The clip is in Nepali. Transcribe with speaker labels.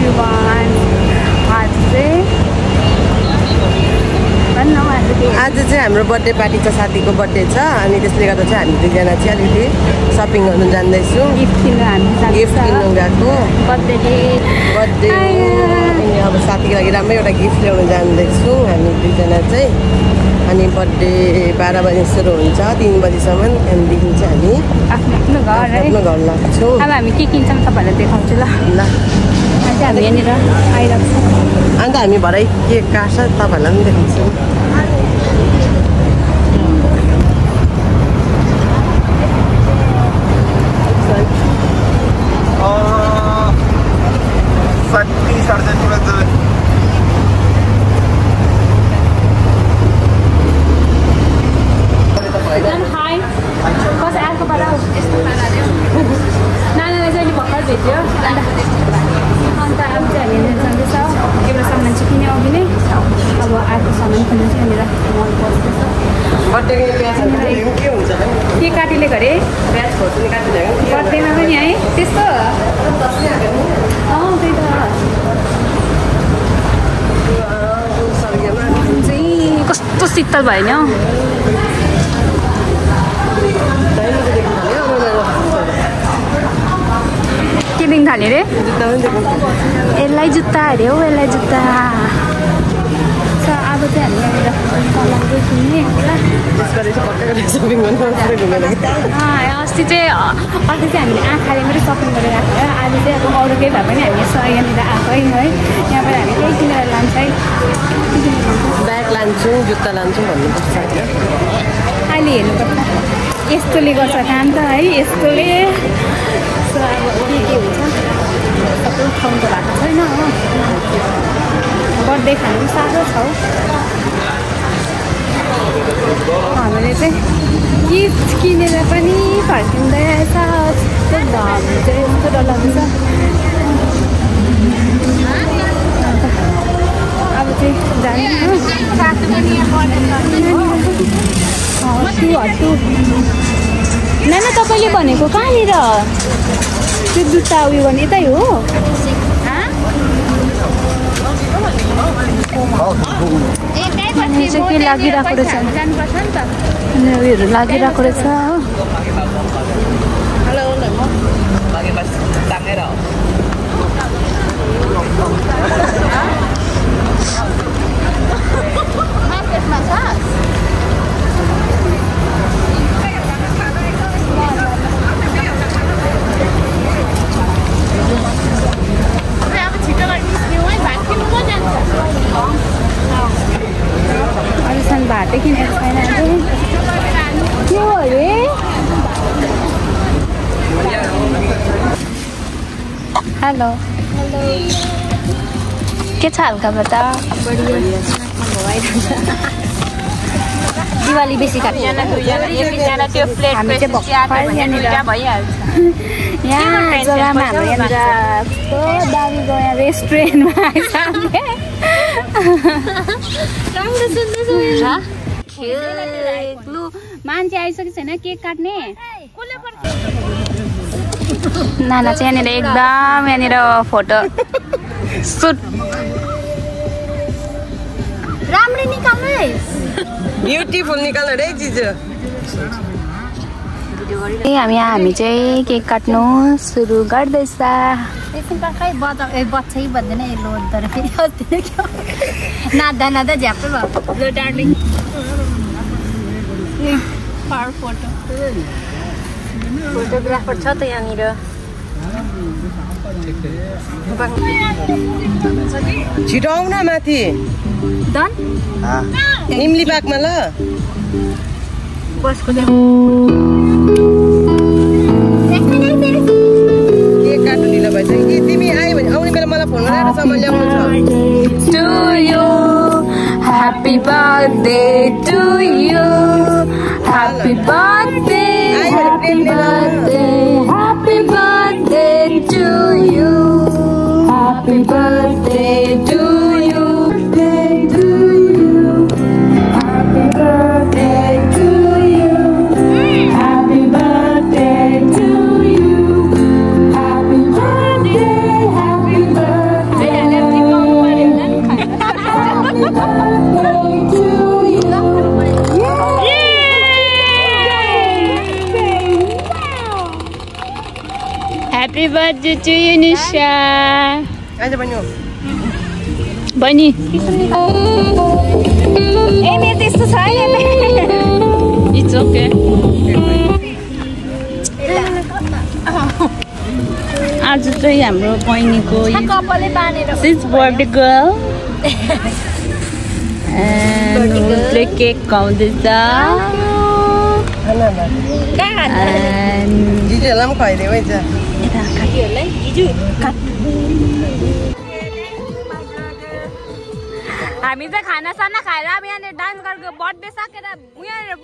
Speaker 1: एभ्रिवान।
Speaker 2: आज चाहिँ हाम्रो बर्थडे पार्टी छ, साथीको बर्थडे छ अनि त्यसले गर्दा चाहिँ हामी दुईजना चाहिँ अलिकति सपिङ गर्नु जाँदैछौँ।
Speaker 1: गिफ्ट किन्नु
Speaker 2: गएको
Speaker 1: बर्थडे
Speaker 2: अनि अब साथीको लागि राम्रै एउटा गिफ्ट ल्याउनु जाँदैछौँ हामी दुईजना चाहिँ। अनि बर्थडे 12 बजी सुरु हुन्छ, 3 बजीसम्म। त्यहाँदेखि चाहिँ हामी आफ्नो घर लाग्छौँ।
Speaker 1: अब हामी के किन्छौँ तपाईँहरूलाई देखाउँछु ल। अझै हामी यहाँनिर आइरहेको छौँ।
Speaker 2: अन्त हामी भरै केक काट्छ तपाईँहरूलाई पनि देखाउँछौँ।
Speaker 1: नानालाई चाहिँ अहिले भर्खर भेट्यो अन्त अब चाहिँ हामी यहाँनिर जाँदैछ। एउटा सामान चाहिँ किन्यो अघि नै, अब अर्को सामान किन्नु चाहिँ यहाँनिर मल बस्दैछ। के काटिले गरे बर्थडेमा पनि है त्यस्तो। त्यही त चाहिँ कस्तो शीतल भयो नि हौ। के दिन थाल्यो अरे? यसलाई जुत्ता अरे हौ, यसलाई जुत्ता। अब चाहिँ हामी यहाँनिर सामानहरू किन्ने होला। अस्ति चाहिँ हामीले आँखाले मात्रै सपिङ गरेर आएको हो। आज चाहिँ अब अरू केही भए पनि हामी यहाँनिर आएको है। यहाँबाट हामी केही किनेर लान्छ है।
Speaker 2: ब्याग लान्छौँ, जुत्ता लान्छौँ भन्नुपर्छ होइन।
Speaker 1: अहिले हेर्नुपर्छ यस्तोले गर्छ काम त है, यस्तोले। अब के हुन्छ सबै ठाउँ त भएको छैन हो। बर्थडे खानु पनि साह्रो छ हौ। हामीले चाहिँ गिफ्ट किनेर पनि फर्किँदैछ। त्यो घाम चाहिँ यस्तो डरलाग्दो छ। अब चाहिँ जाने हट्टु। नाना तपाईँले भनेको कहाँनिर त्यो जुत्ता उयो गर्ने यतै हो? चाहिँ के लागिरहेको रहेछ, उयोहरू लागिरहेको रहेछ हो। अहिलेसम्म भातै किनेको छैन। के हो अरे? हेलो के छ हालखबर त? दिवाली बेसी काट्छ। हामी चाहिँ भर्खर यहाँनिर यहाँ जग्गामा हाम्रो यहाँनिर कस्तो दामी गयो रेस्टुरेन्टमा आइसक्यो। मान्छे आइसकेको छैन केक काट्ने। नाना चाहिँ यहाँनिर एकदम यहाँनिर फोटो सुट राम्रै निकाल्नु है,
Speaker 2: ब्युटिफुल निकाल्नु रे जिजु।
Speaker 1: हामी चाहिँ केक काट्नु सुरु गर्दैछ।
Speaker 3: बच्चै बन्दैन यसो तर फेरि नाच्दा नाच्दा झ्याप्पै भयो डार्लिङ।
Speaker 1: फोटोग्राफर छ त यहाँनिर।
Speaker 2: छिटो आऊ न माथि निम्ली बागमा ल।
Speaker 1: बसको
Speaker 2: केक काट्नु ढिलो भएछ कि तिमी आयो भने आउने बेला मलाई फोन गरेर सामान ल्याउनु छ।
Speaker 1: To you, happy birthday to you, happy birthday, happy birthday, happy birthday to you, happy birthday to you, happy birthday to you, happy birthday to you, happy birthday, happy birthday. birthday to you, Nisha.
Speaker 2: आइज बन्यो
Speaker 1: बनी ए मेरो त्यस्तो छैन इट्स ओके आज चाहिँ हाम्रो बहिनीको
Speaker 3: कपालले बानेर
Speaker 1: सिज बर्थडे गर्ल उसले केक खुवाउँदैछ
Speaker 2: जिजुहरूलाई पनि खुवाइदियो है
Speaker 1: हामी चाहिँ खानासाना खाएर अब यहाँनिर डान्स गरेको बर्थडे सकेर यहाँनिर